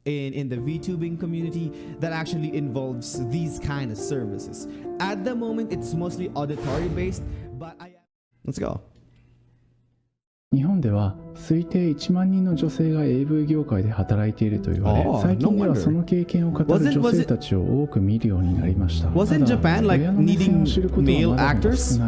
in the VTubing community that actually involves these kind of services. At the moment, it's mostly auditory based, but let's go. 日本では推定1万人の女性が AV 業界で働いていると言われ、最近ではその経験を語る女性たちを多く見るようになりました。Wasn't Japan like needing male actors?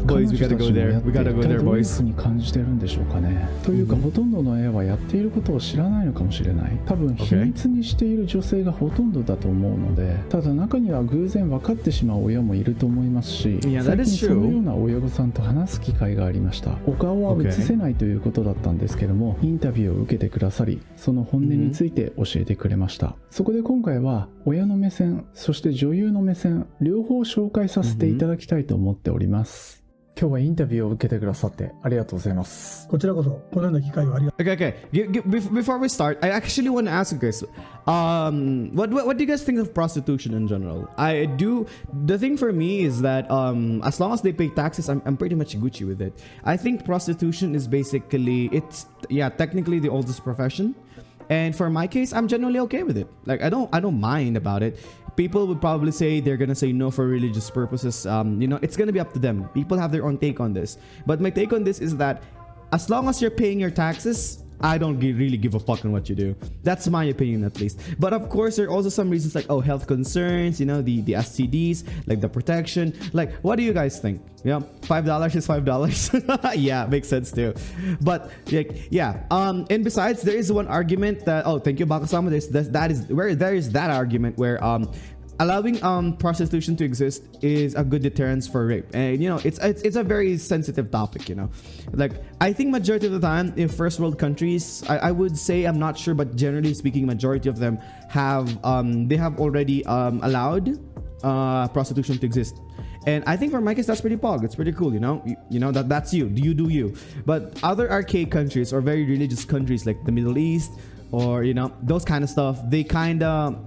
Boys, we gotta go there. We gotta go there, boys. どういうふうに感じてるんでしょうかね。というか、ほとんどの親はやっていることを知らないのかもしれない。多分秘密にしている女性がほとんどだと思うので、ただ中には偶然分かってしまう親もいると思いますし、最近そのような親御さんと話す機会がありました。お顔は映せないということだったんですけども、インタビューを受けてくださり、その本音について教えてくれました。そこで今回は親の目線、そして女優の目線、両方紹介させていただきたいと思っております。今日はインタビューを受けてくださってありがとうございます。こちらこそこのような機会をありがとう。Okay. Before we start, I actually want to ask you guys, what do you guys think of prostitution in general? The thing for me is that as long as they pay taxes, I'm pretty much Gucci with it. I think prostitution is basically technically the oldest profession. And for my case, I'm generally okay with it. Like I don't mind about it. People would probably say they're gonna say no for religious purposes. It's gonna be up to them. People have their own take on this. But my take on this is that as long as you're paying your taxes, I don't really give a fuck on what you do. That's my opinion at least. But of course, there are also some reasons like health concerns, the STDs, like the protection. Like, what do you guys think? $5 is $5. Yeah, makes sense too. But and besides, there is one argument that thank you, Bakasama. There is that argument where allowing prostitution to exist is a good deterrence for rape, and it's a very sensitive topic. Like I think majority of the time in first world countries, I would say, I'm not sure, but generally speaking, majority of them have already allowed prostitution to exist. And I think for my case, that's pretty pog. It's pretty cool, that's you. You do you. But other archaic countries or very religious countries like the Middle East or those kind of stuff, they kind of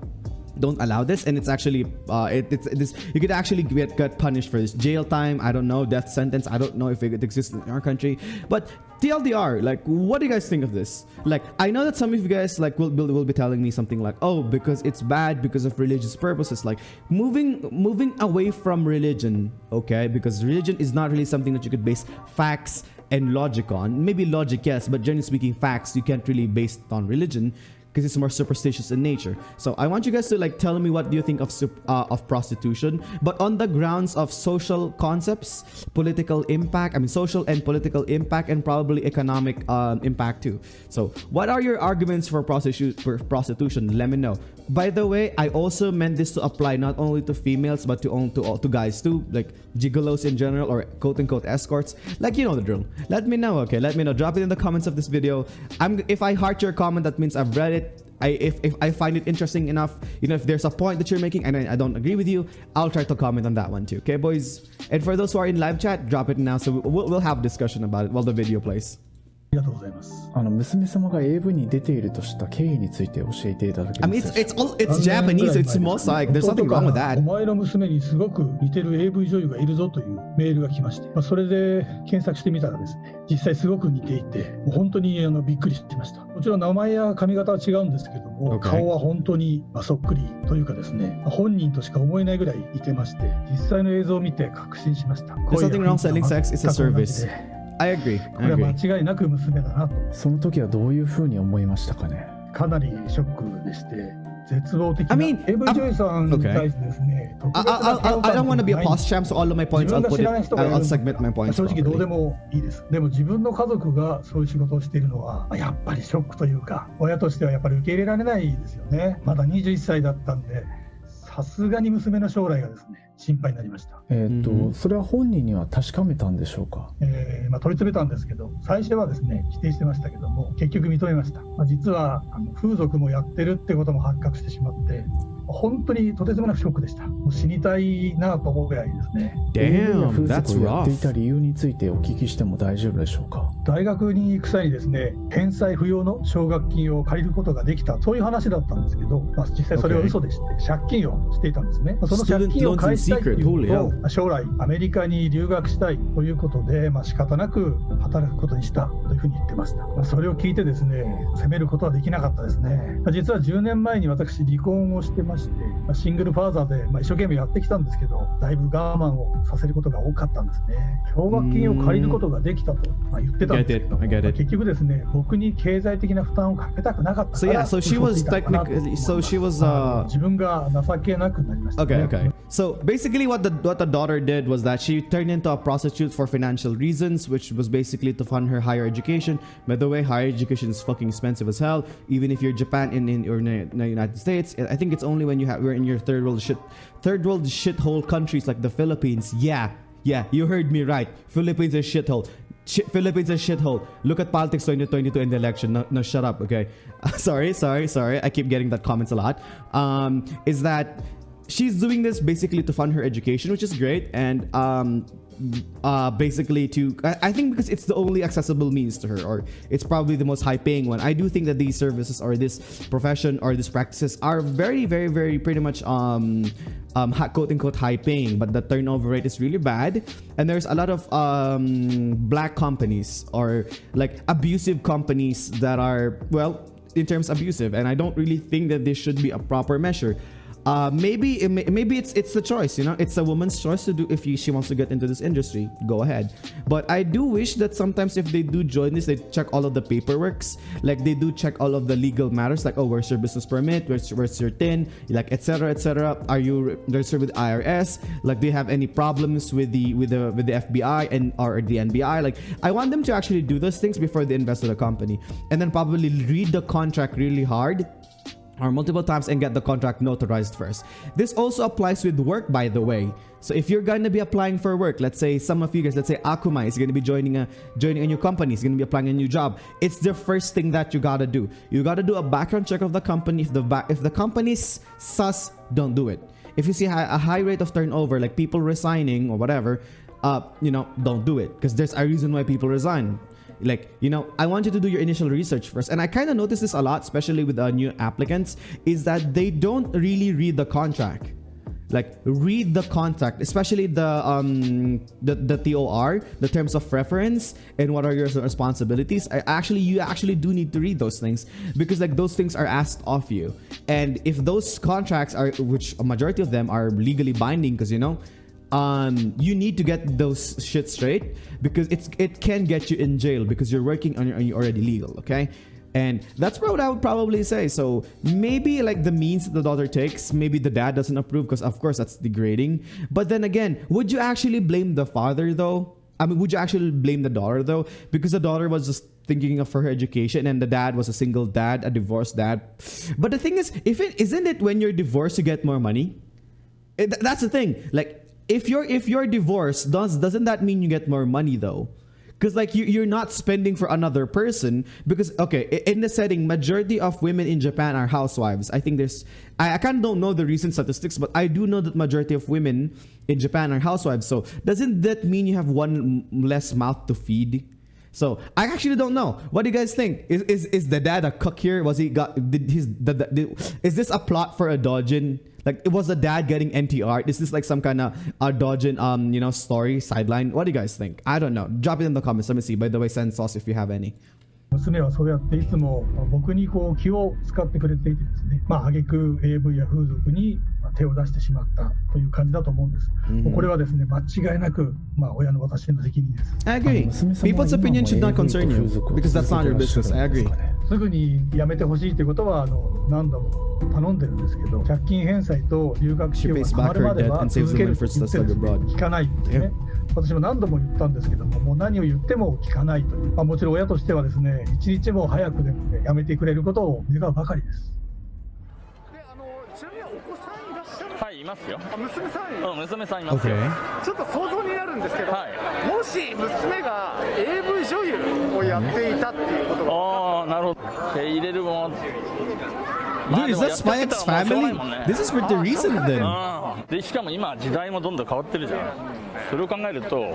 don't allow this, and it's actually you could actually get punished for this. Jail time, I don't know, death sentence, I don't know if it exists in our country. But TLDR, like, what do you guys think of this? Like, I know that some of you guys like will be telling me something like, because it's bad because of religious purposes, like moving away from religion, okay? Because religion is not really something that you could base facts and logic on. Maybe logic, yes, but generally speaking, facts you can't really base it on religion, because it's more superstitious in nature. So I want you guys to tell me what do you think of prostitution, but on the grounds of social concepts, political impact, social and political impact, and probably economic impact too. So what are your arguments for prostitution? Let me know. By the way, I also meant this to apply not only to females but to guys too, like gigolos in general, or quote-unquote escorts. Like, you know the drill. Let me know, okay? Let me know. Drop it in the comments of this video. If I heart your comment, that means I've read it. If I find it interesting enough, if there's a point that you're making and I don't agree with you, I'll try to comment on that one too. Okay, boys? And for those who are in live chat, drop it now, so we'll have discussion about it while the video plays. ありがとうございます。娘様が AV に出ているとした経緯について教えていただけますか。it's Japanese, it's mosaic. There's nothing wrong with that. お前の娘にすごく似てる AV 女優がいるぞというメールが来まして、それで検索してみたらですね、実際すごく似ていて、本当にびっくりしました。もちろん名前や髪型は違うんですけども、顔は本当にそっくりというかですね、本人としか思えないぐらい似てまして、実際の映像を見て確信しました。There's nothing wrong selling sex, it's a service. I agrry. これは間違いなく娘だなと。その時はどういうふうに思いましたかね。かなりショックでして、絶望的な AV 女優さんに対してですね。I don't want to be a pause champ, so all of my points I'll segment my points. 正直どうでもいいです。でも自分の家族がそういう仕事をしているのはやっぱりショックというか、親としてはやっぱり受け入れられないですよね。まだ21歳だったんで、さすがに娘の将来がですね、心配になりました。それは本人には確かめたんでしょうか。取り詰めたんですけど、最初はですね否定してましたけども、結局認めました。実は風俗もやってるってことも発覚してしまって、本当にとてつもなくショックでした。もう死にたいなと思うぐらいですね。Damn, that's 風俗をやってい rough. た理由についてお聞きしても大丈夫でしょうか。大学に行く際にですね、返済不要の奨学金を借りることができた、そういう話だったんですけど、実際それは嘘でして、借金をしていたんですね。その借金を返したいというと、将来アメリカに留学したいということで、仕方なく働くことにしたというふうに言ってました。それを聞いてですね、責めることはできなかったですね。実は10年前に私離婚をしてまして、シングルファーザーで一生懸命やってきたんですけど、だいぶ我慢をさせることが多かったんですね。奨学金を借りることができたと言ってたんですけど、結局ですね、僕に経済的な負担をかけたくなかったから、 So she was technically, so she was 自分が情けなくなりましたね。Okay. So basically, what the daughter did was that she turned into a prostitute for financial reasons, which was basically to fund her higher education. By the way, higher education is fucking expensive as hell. Even if you're Japan or in the United States, I think it's only when we're in your third world shithole countries like the Philippines. Yeah, you heard me right. Philippines is shithole. Philippines is shithole. Look at politics 2022 in the election. No, shut up. Okay. Sorry. I keep getting that comments a lot. Is that she's doing this basically to fund her education, which is great, and basically I think because it's the only accessible means to her, or it's probably the most high paying one. I do think that these services or this profession or these practices are very, very, very pretty much quote unquote high paying, but the turnover rate is really bad, and there's a lot of black companies or like abusive companies that are, well, in terms abusive, and I don't really think that this should be a proper measure. Maybe it's the choice, it's a woman's choice to do. If she wants to get into this industry, go ahead. But I do wish that sometimes if they do join this, they check all of the paperworks, like they do check all of the legal matters, like, oh, where's your business permit, where's your TIN, like etc. Are you registered with IRS? Like, do you have any problems with the FBI and or the NBI? Like, I want them to actually do those things before they invest in a company, and then probably read the contract really hard or multiple times and get the contract notarized first. This also applies with work, by the way. So if you're going to be applying for work, let's say some of you guys, let's say Akuma is going to be joining a new company, is going to be applying a new job. It's the first thing that you got to do. You got to do a background check of the company. If the company's sus, don't do it. If you see a high rate of turnover, like people resigning or whatever, don't do it, because there's a reason why people resign. Like, I want you to do your initial research first. And I kind of notice this a lot, especially with new applicants, is that they don't really read the contract. Like, read the contract, especially the TOR, the terms of reference, and what are your responsibilities. You actually do need to read those things, because like those things are asked of you. And if those contracts are, which a majority of them are legally binding, because you need to get those shit straight, because it can get you in jail because you're working on you're already legal, okay? And that's what I would probably say. So maybe like the means that the daughter takes, maybe the dad doesn't approve, because of course that's degrading. But then again, would you actually blame the father though? I mean, would you actually blame the daughter though? Because the daughter was just thinking of her education, and the dad was a single dad, a divorced dad. But the thing is, isn't it when you're divorced you get more money? That's the thing. Like, if you're divorced, doesn't that mean you get more money though? Because like you're not spending for another person, because okay, in the setting, majority of women in Japan are housewives. I think I kind of don't know the recent statistics, but I do know that majority of women in Japan are housewives. So doesn't that mean you have one less mouth to feed? So I actually don't know. What do you guys think? Is the dad a cook here? Is this a plot for a Dojin? Like, it was the dad getting NTR? Is this like some kind of a Dojin story sideline? What do you guys think? I don't know. Drop it in the comments. Let me see. By the way, send sauce if you have any. 娘はそうやっていつも僕に気を使ってくれていてですね、挙句 AV や風俗に手を出してしまったという感じだと思うんです。これはですね、間違いなく親の私の責任です。I agree. People's opinion should not concern you, because that's not your business. I agree. すぐにやめてほしいということは何度も頼んでるんですけど、借金返済と留学費用がたまるまでは続けると言って聞かないんですね。私も何度も言ったんですけども、もう何を言っても聞かないという、もちろん親としてはですね、一日も早くでもやめてくれることを願うばかりです。ちなみにお子さんいらっしゃる？はい、いますよ。娘さん？娘さんいますよ。ちょっと想像になるんですけど、もし娘が AV 女優をやっていたっていうことが、なるほど。入れるもの。Dude, is that Spy X Family? This is pretty recent then. でしかも今時代もどんどん変わってるじゃん。それを考えると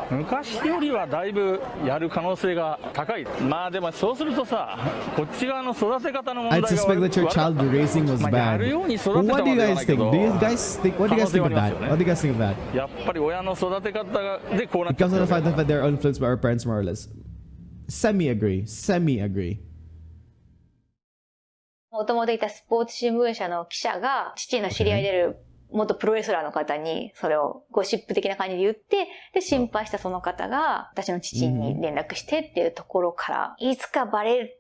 昔よりはだいぶやる可能性が高い。まあでもそうするとさ、こっち側の育て方の問題 I が suspect that your child raising was や bad. るように育てた What わ do け you じゃな guys いけ think? ど What do you guys think of that? What do you guys think of that? やっぱり親の育て方でこうなっ Because of the fact that they're influenced by our parents more or less. Semi-agree. もともといたスポーツ新聞社の記者が父の知り合いである元プロレスラーの方にそれをゴシップ的な感じで言って、で心配したその方が私の父に連絡してっていうところから、いつかバレ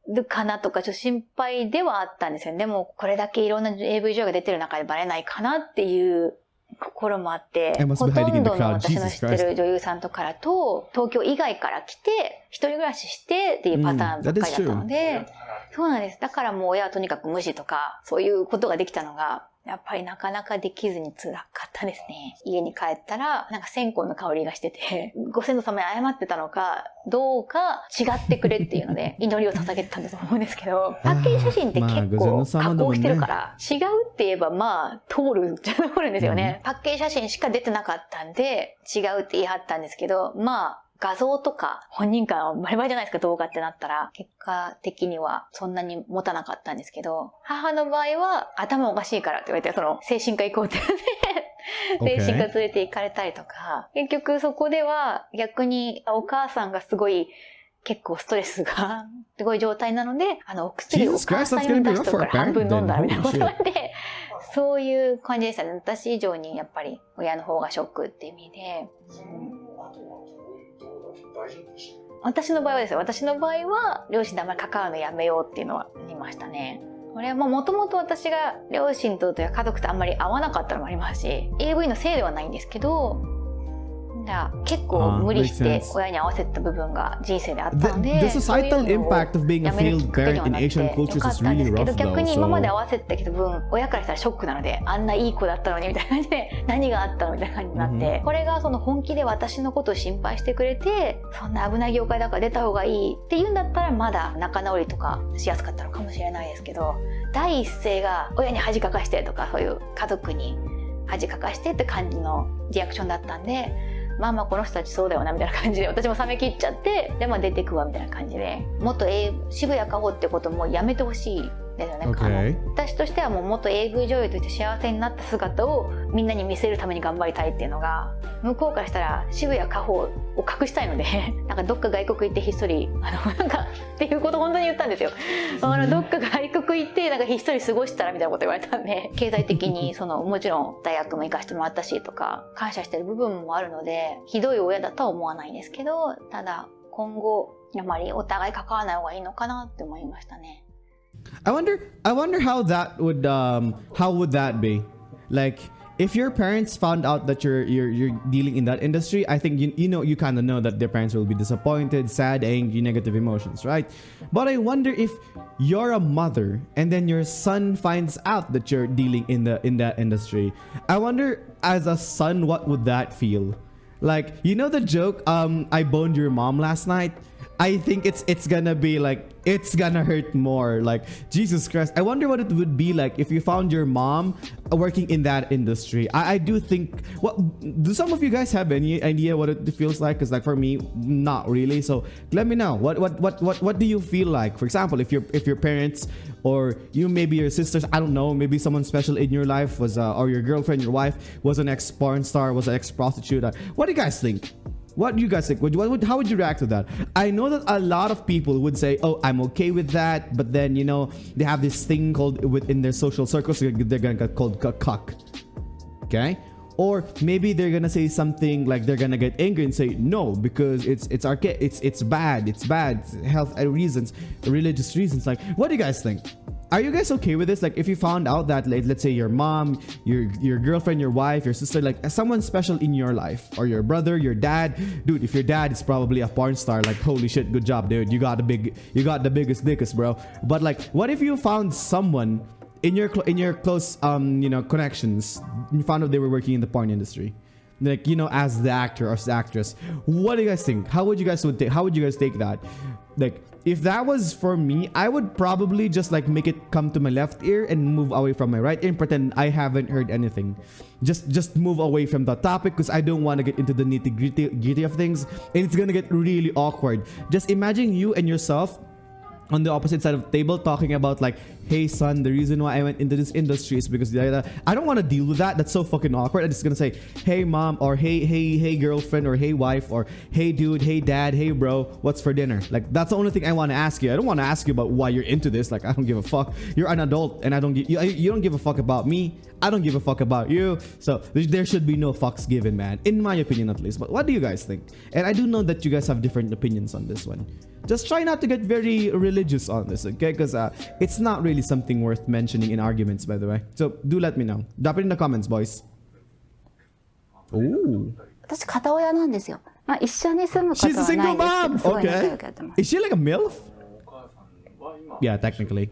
るかなとかちょっと心配ではあったんですよね。でもこれだけいろんな AV 女優が出てる中でバレないかなっていう心もあって、ほとんどの私の知ってる女優さんとからと東京以外から来て一人暮らししてっていうパターンばっかりだったので、そうなんです。だからもう親はとにかく無視とかそういうことができたのがやっぱりなかなかできずに辛かったですね。家に帰ったらなんか線香の香りがしてて、ご先祖様に謝ってたのかどうか違ってくれっていうので祈りを捧げてたんだと思うんですけど、パッケージ写真って結構加工してるから違うって言えばまあ通るんですよね。パッケージ写真しか出てなかったんで違うって言い張ったんですけど、まあ画像とか本人感はバリバリじゃないですか、動画ってなったら。結果的にはそんなに持たなかったんですけど、母の場合は頭おかしいからって言われて、その精神科行こうって言って、精神科連れて行かれたりとか、結局そこでは逆にお母さんがすごい結構ストレスがすごい状態なので、お薬をお母さんに出しとくから半分飲んだみたいなことなんで、そういう感じでしたね。私以上にやっぱり親の方がショックって意味で。私の場合はですよ。私の場合は両親とあんまり関わるのやめようっていうのは言いましたね。これはもともと私が両親とというか家族とあんまり合わなかったのもありますし、AV のせいではないんですけど、結構無理して親に合わせた部分が人生であったので、 The societal impact of being a failed parent in Asian cultures is really rough though. 逆に今まで合わせてきた分、親からしたらショックなので、あんないい子だったのにみたいな感じで何があったのみたいな感じになって、これがその本気で私のことを心配してくれて、そんな危ない業界だから出た方がいいって言うんだったらまだ仲直りとかしやすかったのかもしれないですけど、第一声が親に恥かかしてとか、そういう家族に恥かかしてって感じのリアクションだったんで、まあまあこの人たちそうだよなみたいな感じで私も冷め切っちゃって、でまあ出てくわみたいな感じで、もっと渋谷かほってこともやめてほしいですよね。私としてはもうもっと AV 女優として幸せになった姿をみんなに見せるために頑張りたいっていうのが、向こうからしたら渋谷かほを隠したいのでなんかどっか外国行ってひっそりなんかっていうことを本当に言ったんですよ。どっか外国行ってなんかひっそり過ごしたらみたいなこと言われたんで、経済的にもちろん大学も行かせてもらったしとか感謝してる部分もあるので、ひどい親だとは思わないんですけど、ただ今後あまりお互い関わらない方がいいのかなって思いましたね。I wonder how would that be? Like, if your parents found out that you're dealing in that industry, I think you kind of know that their parents will be disappointed, sad, angry, negative emotions, right? But I wonder if you're a mother and then your son finds out that you're dealing in that industry. I wonder, as a son, what would that feel? Like, you know the joke, I boned your mom last night? I think it's gonna be like, it's gonna hurt more. Like, Jesus Christ, I wonder what it would be like if you found your mom working in that industry. I do think, do some of you guys have any idea what it feels like? Because like for me, not really. So let me know, what do you feel like? For example, if your parents or maybe your sisters, I don't know, maybe someone special in your life was or your girlfriend, your wife was an ex-porn star, was an ex-prostitute. What do you guys think? What do you guys think? How would you react to that? I know that a lot of people would say, oh, I'm okay with that. But then, they have this thing called within their social circles, they're going to get called cuck. Okay? Or maybe they're going to say something like they're going to get angry and say, no, because it's bad. It's bad. Health reasons, religious reasons. Like, what do you guys think? Are you guys okay with this? Like, if you found out that, like, let's say your mom, your girlfriend, your wife, your sister, like someone special in your life, or your brother, your dad, dude, if your dad is probably a porn star, like, holy shit, good job, dude, you got the biggest dickest, bro. But like, what if you found someone in your close connections, you found out they were working in the porn industry, like, as the actor or the actress? What do you guys think? How would you guys take that? Like, if that was for me, I would probably just like make it come to my left ear and move away from my right ear and pretend I haven't heard anything. Just move away from the topic because I don't want to get into the nitty-gritty of things, and it's gonna get really awkward. Just imagine you and yourself on the opposite side of the table talking about like, hey son, the reason why I went into this industry is because I don't want to deal with that. That's so fucking awkward. I'm just gonna say, hey mom, or hey girlfriend, or hey wife, or hey dude, hey dad, hey bro, what's for dinner? Like, that's the only thing I want to ask you. I don't want to ask you about why you're into this. Like, I don't give a fuck. You're an adult and I don't give you don't give a fuck about me. I don't give a fuck about you. So there should be no fucks given, man, in my opinion at least. But what do you guys think? And I do know that you guys have different opinions on this one. Just try not to get very religious on this, okay? Because it's not really something worth mentioning in arguments, by the way. So do let me know. Drop it in the comments, boys. Ooh. 私片親なんですよ。まあ一緒に住むことは She's ない a single ですけど、 mom. すごい仲良 Okay. くやってます。 Is she like a MILF? Yeah, technically.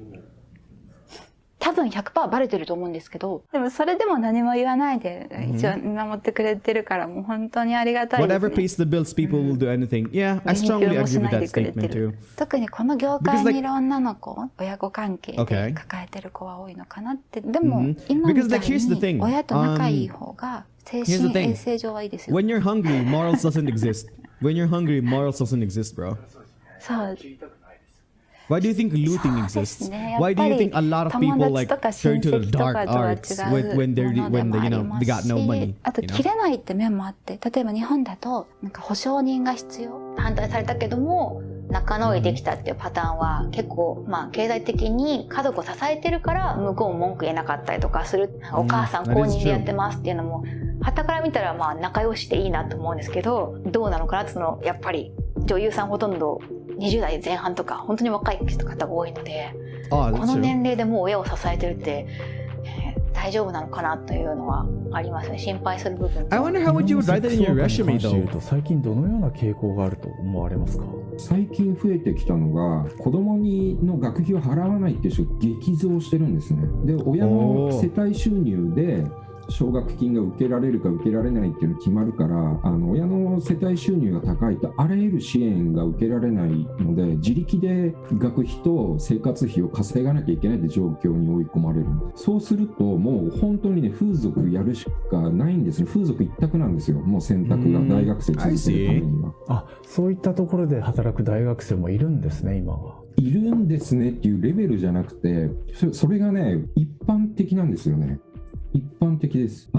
多分 100% バレてると思うんですけど、でもそれでも何も言わないで一応見守ってくれてるからもう本当にありがたいですね。 Whatever pays the bills, people will do anything. Yeah, I strongly agree with that statement too. 特にこの業界にいる女の子、親子関係で抱えてる子は多いのかなって。でも今みたいに親と仲いい方が精神衛生上はいいですよ。 When you're hungry, morals doesn't exist. When you're hungry, morals doesn't exist, bro. そう。 Why do you think looting exists? Why do you think a lot of people like turn to the dark arts when they you know they got no money? あと切れないって面もあって、例えば日本だとなんか保証人が必要、反対されたけども仲直りできたっていうパターンは結構まあ経済的に家族を支えてるから向こうも文句言えなかったりとかする。お母さん公認でやってますっていうのも傍から見たらまあ仲良しでいいなと思うんですけど、どうなのかなってやっぱり女優さんほとんど20代前半とか本当に若い方が多いので、この年齢でもう親を支えてるって、大丈夫なのかなというのはありますね。心配する部分。I wonder how would you write that in your resume though? 最近どのような傾向があると思われますか？最近増えてきたのが子供の学費を払わないっていう人が激増してるんですね。で、親の世帯収入で奨学金が受けられるか受けられないっていうの決まるから、親の世帯収入が高いとあらゆる支援が受けられないので、自力で学費と生活費を稼がなきゃいけないって状況に追い込まれる。そうするともう本当にね、風俗やるしかないんですね。風俗一択なんですよ。もう選択が大学生続けるためには。あ、そういったところで働く大学生もいるんですね、今は。いるんですねっていうレベルじゃなくて、それがね、一般的なんですよね。一般的です。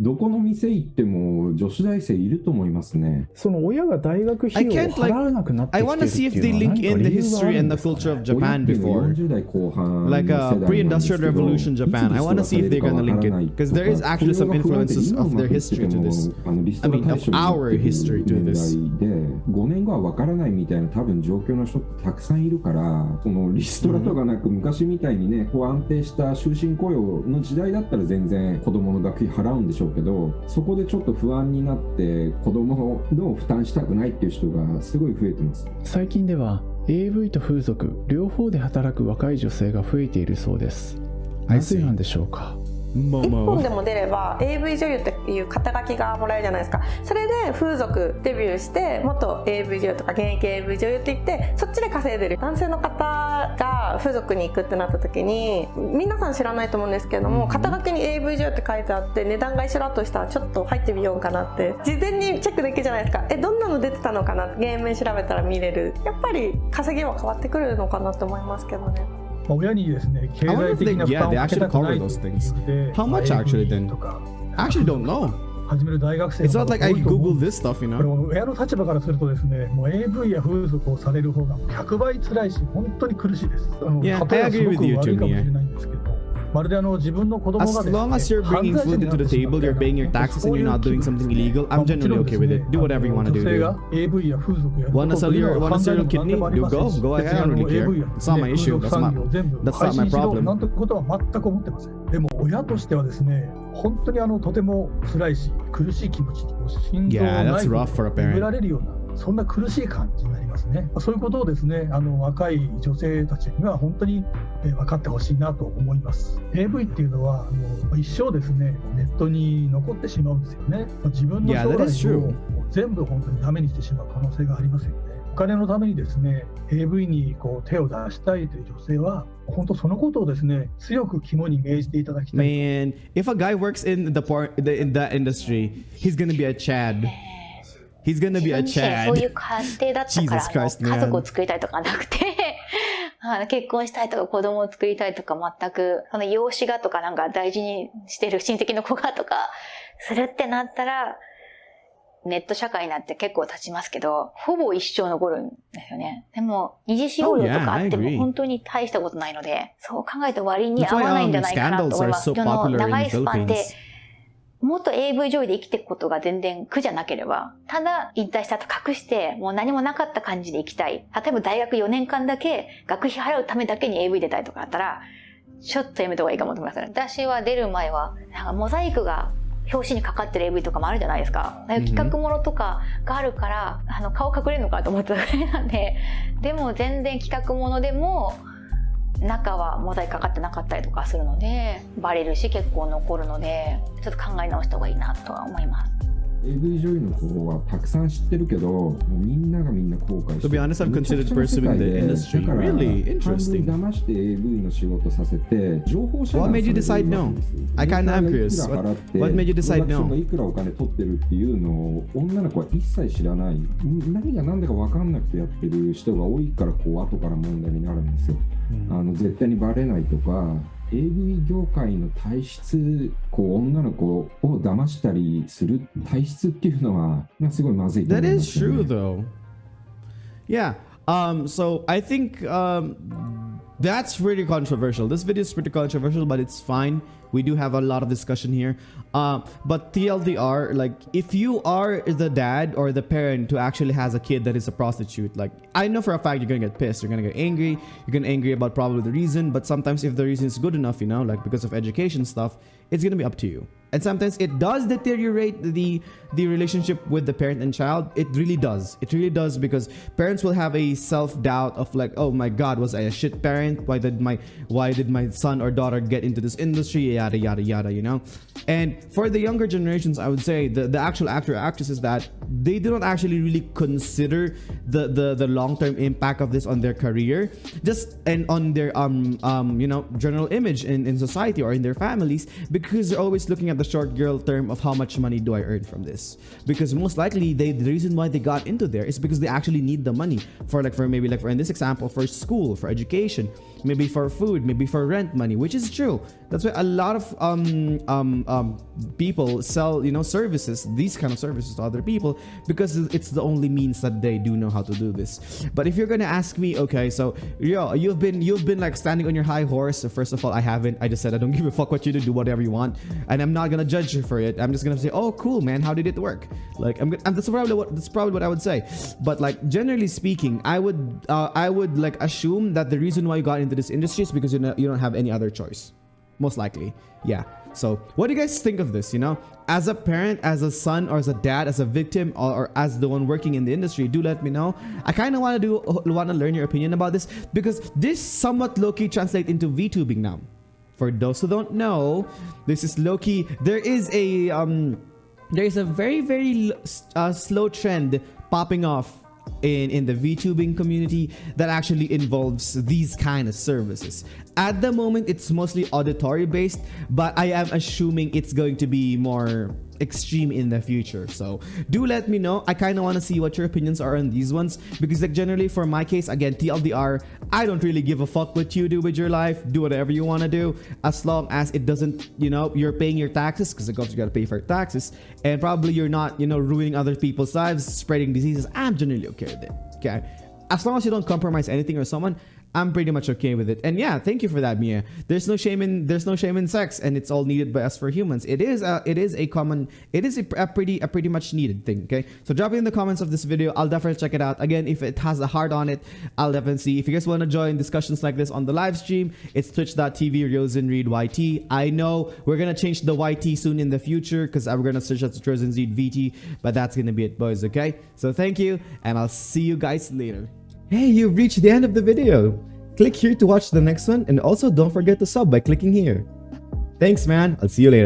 どこの店行っても女子大生いると思いますね。その親が大学費用を払わなくなってきてるっていうのは何か理由があるんですかね。 I want to see if they link in the history and the culture of Japan before. 40代後半 Like pre-industrial revolution Japan. I want to see if they're gonna link it because there is actually some influences of their history to this. I mean, of our history to this. 5年後は分からないみたいな多分状況の人たくさんいるから、そのリストラとかなく昔みたいにね、こう安定した終身雇用の時代だったら全然子供の学費払うんでしょうけど、そこでちょっと不安になって子供の負担したくないっていう人がすごい増えてます。最近では AV と風俗両方で働く若い女性が増えているそうです。なぜなんでしょうか。一本でも出れば AV 女優っていう肩書きがもらえるじゃないですか。それで風俗デビューして元 AV 女優とか現役 AV 女優って言ってそっちで稼いでる男性の方が風俗に行くってなった時に、皆さん知らないと思うんですけれども、肩書きに AV 女優って書いてあって値段が一緒だとしたらちょっと入ってみようかなって事前にチェックできるじゃないですか。どんなの出てたのかなってゲーム調べたら見れる。やっぱり稼ぎは変わってくるのかなと思いますけどね。親にですね、経済的な負担をかけたくないということで、 How much actually then? I actually don't know. 始める大学生 It's not like I Google this stuff, you これ know. も親の立場からするとですね、もう AV や風俗をされる方が100倍辛いし、本当に苦しいです。Yeah, 例え I ばす agree ご with く you 悪い too, かもし Mia. れないんですけど、まるで自分の子供がですね、 As long as you're bringing food into the table, you're paying your taxes, and you're not doing something illegal, I'm generally okay with it. Do whatever you want to do, dude. AV や風俗や Wanna sell your kidney? Go ahead. I don't really care. It's not my issue. That's not my problem. なんてことは全く思ってません。でも親としてはですね、本当にとても辛いし苦しい気持ちに心臓の内部を埋められるような、そんな苦しい感じになりますね。そういうことをですね、若い女性たちには本当に分かってほしいなと思います。 AV っていうのは一生ですね、ネットに残ってしまうんですよね。自分の将来を全部本当にダメにしてしまう可能性がありますよね。お金のためにですね AV にこう手を出したいという女性は本当そのことをですね強く肝に銘じていただきたい。 Man, if a guy works in in that industry, he's gonna be a Chad. He's gonna be a そう Chad. いう家庭だったから Jesus Christ, 家族を man. 作りたいとかなくて結婚したいとか子供を作りたいとか全くその養子がとかなんか大事にしてる親戚の子がとかするってなったらネット社会になって結構経ちますけどほぼ一生残るんですよね。でも二次使用料とかあっても本当に大したことないのでそう考えた割に合わないんじゃないかなと思います。世の長いスパンでもっと AV 上位で生きていくことが全然苦じゃなければ、ただ引退したと隠して、もう何もなかった感じで生きたい。例えば大学4年間だけ学費払うためだけに AV 出たいとかあったら、ちょっとやめた方がいいかもと思います。私は出る前は、なんかモザイクが表紙にかかってる AV とかもあるじゃないですか。企画ものとかがあるから、顔隠れるのかと思ってたぐらいなんで、でも全然企画ものでも、中はモザイクかかってなかったりとかするのでバレるし結構残るのでちょっと考え直した方がいいなとは思います。AV 女優の方はたくさん知ってるけど、もうみんながみんな後悔してる。To be honest, I've considered pursuing the industry. Really interesting. 半分騙して AV の仕事させて、情報者が What made you decide no? I kind of am curious. What made you decide no? がいくらお金取ってるっていうのを女の子は一切知らない。何が何だか分かんなくてやってる人が多いからこう後から問題になるんですよ。絶対にバレないとか。AV 業界の体質、こう女の子を騙したりする体質っていうのはすごいまずいと思いますね。That is true though. Yeah. So I think that's pretty controversial. This video is pretty controversial, but it's fine. We do have a lot of discussion here. But TLDR, like if you are the dad or the parent who actually has a kid that is a prostitute, like I know for a fact you're gonna get pissed, you're gonna get angry, you're gonna angry about probably the reason, but sometimes if the reason is good enough, you know, like because of education stuff, it's gonna be up to you. And sometimes it does deteriorate the relationship with the parent and child. It really does. It really does, because parents will have a self-doubt of like, oh my god, was I a shit parent? Why did my son or daughter get into this industry? Yada yada yada, you know. And for the younger generations, I would say the actual actor or actresses that they do not actually really consider the long-term impact of this on their career, just and on their you know, general image in society or in their families, because they're always looking at the short girl term of how much money do I earn from this. Because most likely the reason why they got into there is because they actually need the money for in this example, for school, for education, maybe for food, maybe for rent money, which is true. That's why a lot of people sell, you know, services, these kind of services to other people, because it's the only means that they do know how to do this. But if you're gonna ask me, okay, so you've been like standing on your high horse. So first of all, I haven't. I just said I don't give a fuck what you do whatever you want, and I'm not gonna judge you for it. I'm just gonna say, oh cool man, how did it work? Like that's probably what I would say. But like generally speaking, I would like assume that the reason why you got into this industry is because you don't have any other choice, most likely. Yeah. So what do you guys think of this? You know, as a parent, as a son, or as a dad, as a victim, or as the one working in the industry, do let me know. I kind of want to learn your opinion about this, because this somewhat low-key translates into VTubing now. For those who don't know, this is low-key. There is a very very slow trend popping off in the VTubing community that actually involves these kind of services. At the moment, it's mostly auditory based, but I am assuming it's going to be more extreme in the future. So do let me know. I kind of want to see what your opinions are on these ones, because like generally for my case, again, TLDR, I don't really give a fuck what you do with your life. Do whatever you want to do, as long as it doesn't, you know, you're paying your taxes, because of course you got to pay for taxes, and probably you're not, you know, ruining other people's lives, spreading diseases. I'm generally okay with it. Okay, as long as you don't compromise anything or someone, I'm pretty much okay with it. And yeah, thank you for that, Mia. There's no shame in sex, and it's all needed by us for humans. It is a pretty much needed thing. Okay, so drop it in the comments of this video. I'll definitely check it out. Again, if it has a heart on it, I'll definitely see. If you guys want to join discussions like this on the live stream, it's twitch.tv Ryozen Read YT. I know we're gonna change the YT soon in the future, because we're gonna search at Ryozen Read VT, but that's gonna be it, boys. Okay, so thank you, and I'll see you guys later. Hey, you've reached the end of the video. Click here to watch the next one, and also don't forget to sub by clicking here. Thanks, man. I'll see you later.